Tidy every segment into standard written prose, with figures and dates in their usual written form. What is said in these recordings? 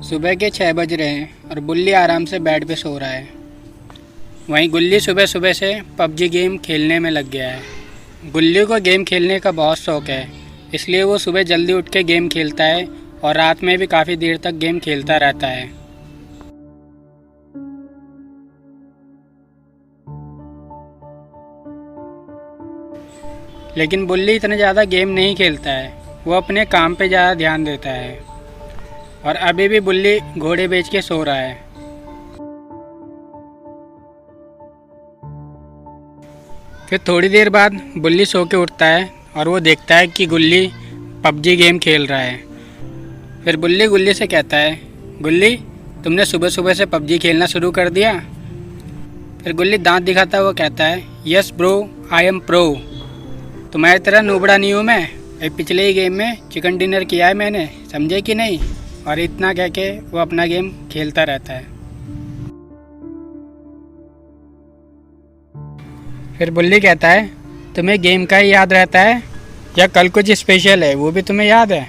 सुबह के 6 बज रहे हैं और बुल्ली आराम से बेड पे सो रहा है। वहीं गुल्ली सुबह सुबह से पबजी गेम खेलने में लग गया है। गुल्ली को गेम खेलने का बहुत शौक है, इसलिए वो सुबह जल्दी उठ के गेम खेलता है और रात में भी काफ़ी देर तक गेम खेलता रहता है। लेकिन बुल्ली इतना ज़्यादा गेम नहीं खेलता है, वो अपने काम पे ज़्यादा ध्यान देता है। और अभी भी बुल्ली घोड़े बेच के सो रहा है। फिर थोड़ी देर बाद बुल्ली सो के उठता है और वो देखता है कि गुल्ली पबजी गेम खेल रहा है। फिर बुल्ली गुल्ली से कहता है, गुल्ली तुमने सुबह सुबह से पबजी खेलना शुरू कर दिया। फिर गुल्ली दांत दिखाता हुआ कहता है, yes bro, I am pro. तुम्हारी तरह नूबड़ा नहीं हूँ मैं, पिछले ही गेम में चिकन डिनर किया है मैंने, समझे कि नहीं। और इतना कह के वो अपना गेम खेलता रहता है। फिर बुल्ली कहता है, तुम्हें गेम का ही याद रहता है या कल कुछ स्पेशल है वो भी तुम्हें याद है।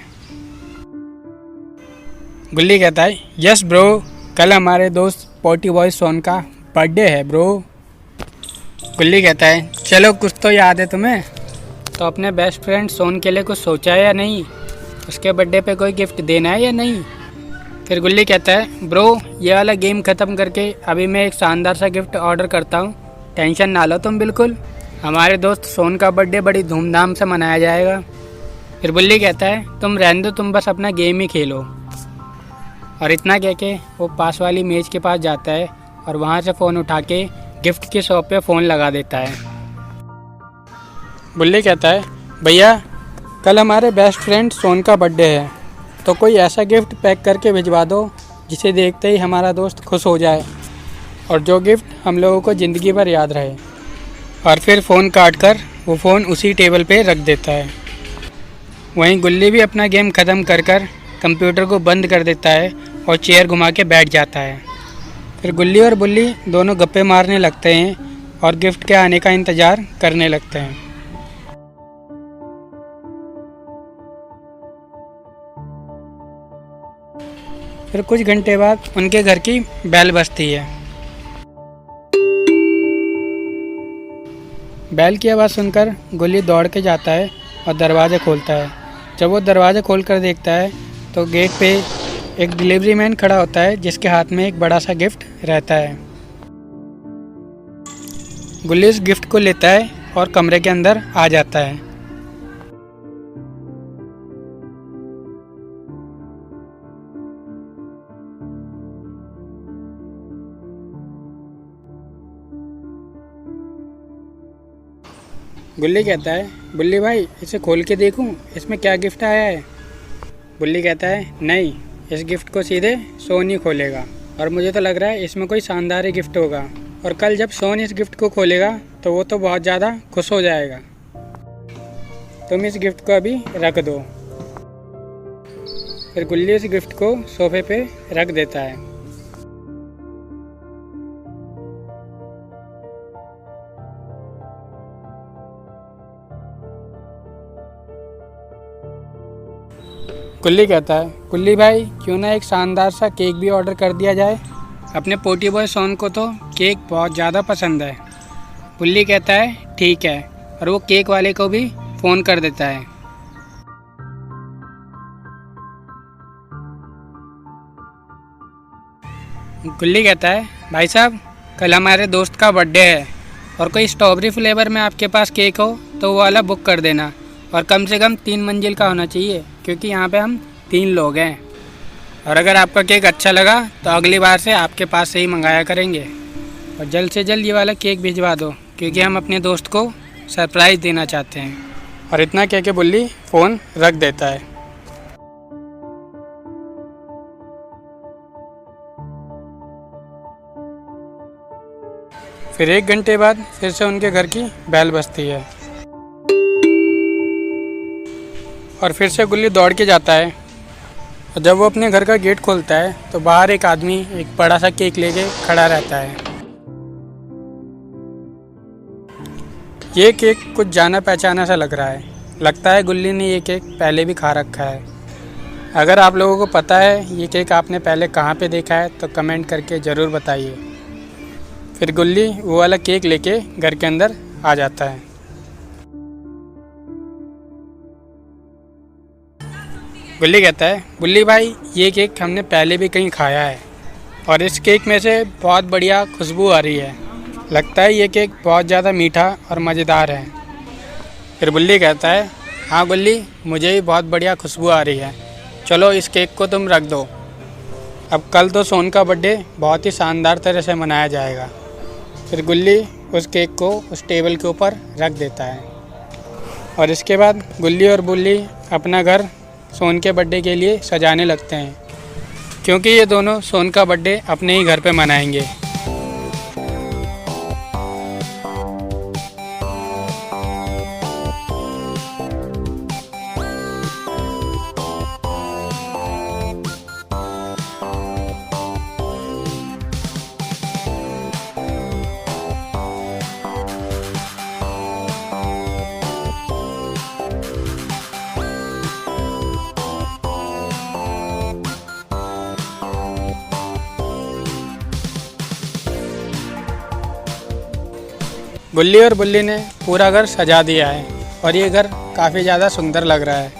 गुल्ली कहता है, यस ब्रो, कल हमारे दोस्त पोटी बॉय सोन का बर्थडे है ब्रो। गुल्ली कहता है, चलो कुछ तो याद है तुम्हें। तो अपने बेस्ट फ्रेंड सोन के लिए कुछ सोचा है या नहीं, उसके बर्थडे पे कोई गिफ्ट देना है या नहीं। फिर गुल्ली कहता है, ब्रो ये वाला गेम ख़त्म करके अभी मैं एक शानदार सा गिफ्ट ऑर्डर करता हूँ, टेंशन ना लो तुम बिल्कुल। हमारे दोस्त सोन का बर्थडे बड़ी धूमधाम से मनाया जाएगा। फिर बुल्ली कहता है, तुम रहने दो, तुम बस अपना गेम ही खेलो। और इतना कह के वो पास वाली मेज़ के पास जाता है और वहाँ से फ़ोन उठा के गिफ्ट की शॉप पे फ़ोन लगा देता है। बुल्ली कहता है, भैया कल हमारे बेस्ट फ्रेंड सोन का बर्थडे है, तो कोई ऐसा गिफ्ट पैक करके भिजवा दो जिसे देखते ही हमारा दोस्त खुश हो जाए और जो गिफ्ट हम लोगों को ज़िंदगी भर याद रहे। और फिर फ़ोन काट कर वो फ़ोन उसी टेबल पे रख देता है। वहीं गुल्ली भी अपना गेम ख़त्म कर कंप्यूटर को बंद कर देता है और चेयर घुमा के बैठ जाता है। फिर गुल्ली और बुल्ली दोनों गप्पे मारने लगते हैं और गिफ्ट के आने का इंतज़ार करने लगते हैं। फिर कुछ घंटे बाद उनके घर की बेल बजती है। बेल की आवाज़ सुनकर गुल्ली दौड़ के जाता है और दरवाज़ा खोलता है। जब वो दरवाज़ा खोलकर देखता है तो गेट पे एक डिलीवरी मैन खड़ा होता है जिसके हाथ में एक बड़ा सा गिफ्ट रहता है। गुल्ली इस गिफ्ट को लेता है और कमरे के अंदर आ जाता है। गुल्ली कहता है, बुल्ली भाई इसे खोल के देखूं, इसमें क्या गिफ्ट आया है। बुल्ली कहता है, नहीं, इस गिफ्ट को सीधे सोन ही खोलेगा और मुझे तो लग रहा है इसमें कोई शानदार ही गिफ्ट होगा और कल जब सोन इस गिफ्ट को खोलेगा तो वो तो बहुत ज़्यादा खुश हो जाएगा। तुम इस गिफ्ट को अभी रख दो। फिर गुल्ली इस गिफ्ट को सोफे पे रख देता है। गुल्ली कहता है, गुल्ली भाई क्यों ना एक शानदार सा केक भी ऑर्डर कर दिया जाए, अपने पोटी बॉय सोन को तो केक बहुत ज़्यादा पसंद है। गुल्ली कहता है, ठीक है, और वो केक वाले को भी फ़ोन कर देता है। गुल्ली कहता है, भाई साहब कल हमारे दोस्त का बर्थडे है और कोई स्ट्रॉबेरी फ्लेवर में आपके पास केक हो तो वो वाला बुक कर देना और कम से कम 3 मंजिल का होना चाहिए क्योंकि यहाँ पे हम 3 लोग हैं। और अगर आपका केक अच्छा लगा तो अगली बार से आपके पास से ही मंगाया करेंगे और जल्द से जल्द ये वाला केक भिजवा दो क्योंकि हम अपने दोस्त को सरप्राइज़ देना चाहते हैं। और इतना कह के बुल्ली फ़ोन रख देता है। फिर 1 घंटे बाद फिर से उनके घर की बेल बजती है और फिर से गुल्ली दौड़ के जाता है। और जब वो अपने घर का गेट खोलता है तो बाहर एक आदमी एक बड़ा सा केक लेके खड़ा रहता है। ये केक कुछ जाना पहचाना सा लग रहा है, लगता है गुल्ली ने ये केक पहले भी खा रखा है। अगर आप लोगों को पता है ये केक आपने पहले कहाँ पे देखा है तो कमेंट करके ज़रूर बताइए। फिर गुल्ली वो वाला केक लेके घर के अंदर आ जाता है। गुल्ली कहता है, बुल्ली भाई ये केक हमने पहले भी कहीं खाया है और इस केक में से बहुत बढ़िया खुशबू आ रही है। लगता है ये केक बहुत ज़्यादा मीठा और मज़ेदार है। फिर बुल्ली कहता है, हाँ गुल्ली, मुझे भी बहुत बढ़िया खुशबू आ रही है। चलो इस केक को तुम रख दो। अब कल तो सोन का बर्थडे बहुत ही शानदार तरह से मनाया जाएगा। फिर गुल्ली उस केक को उस टेबल के ऊपर रख देता है और इसके बाद गुल्ली और बुल्ली अपना घर सोन के बर्थडे के लिए सजाने लगते हैं, क्योंकि ये दोनों सोन का बर्थडे अपने ही घर पे मनाएंगे। गुल्ली और बुल्ली ने पूरा घर सजा दिया है और ये घर काफ़ी ज़्यादा सुंदर लग रहा है।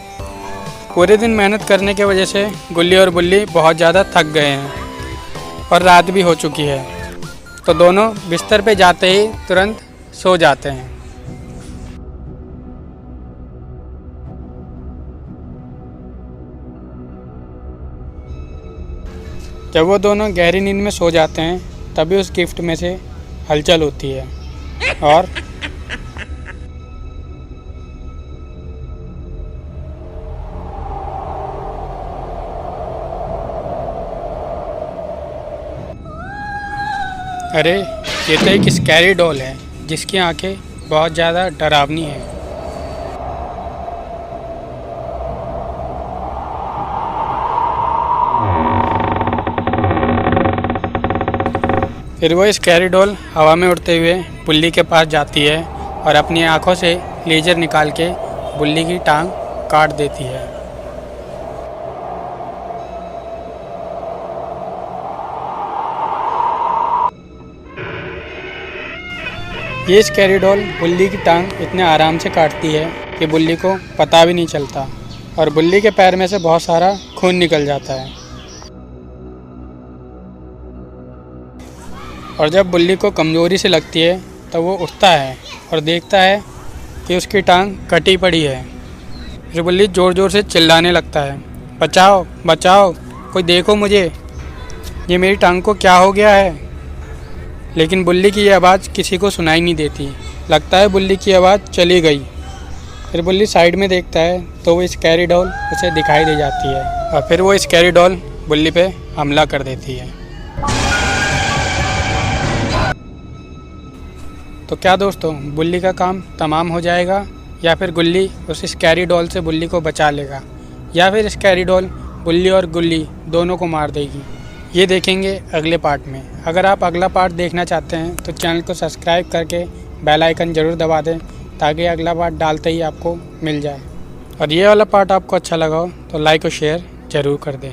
पूरे दिन मेहनत करने की वजह से गुल्ली और बुल्ली बहुत ज़्यादा थक गए हैं और रात भी हो चुकी है, तो दोनों बिस्तर पे जाते ही तुरंत सो जाते हैं। जब वो दोनों गहरी नींद में सो जाते हैं तभी उस गिफ्ट में से हलचल होती है और अरे ये तो एक स्कैरी डॉल है जिसकी आंखें बहुत ज़्यादा डरावनी है। फिर वो स्कैरी डॉल हवा में उड़ते हुए बुल्ली के पास जाती है और अपनी आंखों से लेजर निकाल के बुल्ली की टांग काट देती है। ये स्कैरी डॉल बुल्ली की टांग इतने आराम से काटती है कि बुल्ली को पता भी नहीं चलता और बुल्ली के पैर में से बहुत सारा खून निकल जाता है। और जब बुल्ली को कमज़ोरी से लगती है तब वो उठता है और देखता है कि उसकी टांग कटी पड़ी है। फिर बुल्ली ज़ोर ज़ोर से चिल्लाने लगता है, बचाओ बचाओ, कोई देखो मुझे, ये मेरी टांग को क्या हो गया है। लेकिन बुल्ली की ये आवाज़ किसी को सुनाई नहीं देती। लगता है बुल्ली की आवाज़ चली गई। फिर बुल्ली साइड में देखता है तो वो स्कैरी डॉल उसे दिखाई दे जाती है और फिर वो स्कैरी डॉल बुल्ली पे हमला कर देती है। तो क्या दोस्तों, बुल्ली का काम तमाम हो जाएगा या फिर गुल्ली उस स्कैरी डॉल से बुल्ली को बचा लेगा या फिर स्कैरी डॉल बुल्ली और गुल्ली दोनों को मार देगी, ये देखेंगे अगले पार्ट में। अगर आप अगला पार्ट देखना चाहते हैं तो चैनल को सब्सक्राइब करके बेल आइकन ज़रूर दबा दें ताकि अगला पार्ट डालते ही आपको मिल जाए। और ये वाला पार्ट आपको अच्छा लगा हो तो लाइक और शेयर ज़रूर कर दें।